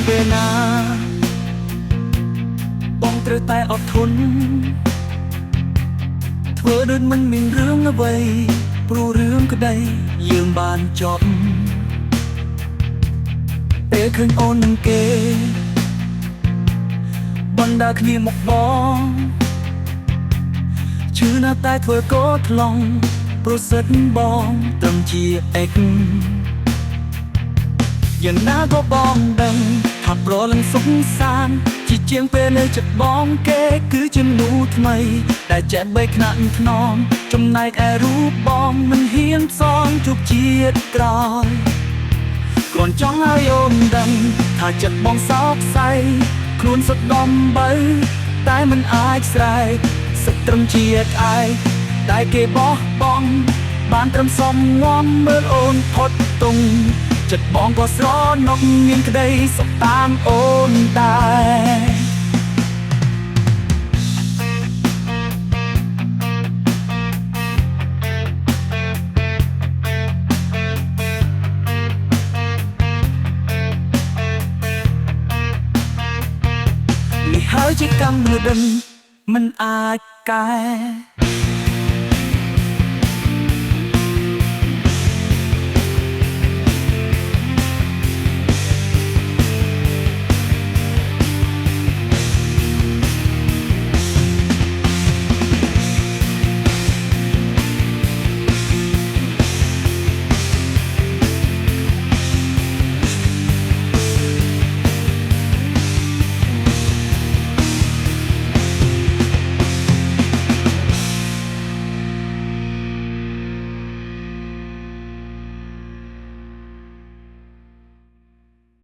ពេលណាបងត្រូវតែអត់ធន់ធ្វើដូចមិនមានរឿងអ្វីព្រោះរឿងក្តីយើងបានចប់ពេលឃើញអូននឹងគេបណ្ដាគ្នាមកបងឈឺណាស់តែធ្វើកោថ្លង់ប្រសិទ្ធបងត្រឹមជាអិចយ៉ាងណាក៏បងដឹងថាប្រលឹងសុខសានជាជាងពេលនៅចិត្តបងគេគឺជាមនុស្សថ្មីដែលចេះបីខ្នាក់ថ្នមចំណែកឯរូបបងមិនហ៊ានផ្សងជួបជាតិក្រោយគ្រាន់ចង់ឲ្យអូនដឹងថាចិត្តបងសោកសៅខ្លួនសុទ្ធដំបើតែមិនអាចស្រែកសឹកត្រឹមជាក្អែកតែគេបោះបង់បានត្រឹមសំងំមើលអូនផុតទុំចិត្តបងក៏ស្រណុកមានក្តីសុខតាមអូនដែរនេះហើយជាកម្មលើដឹងមិនអាចកែ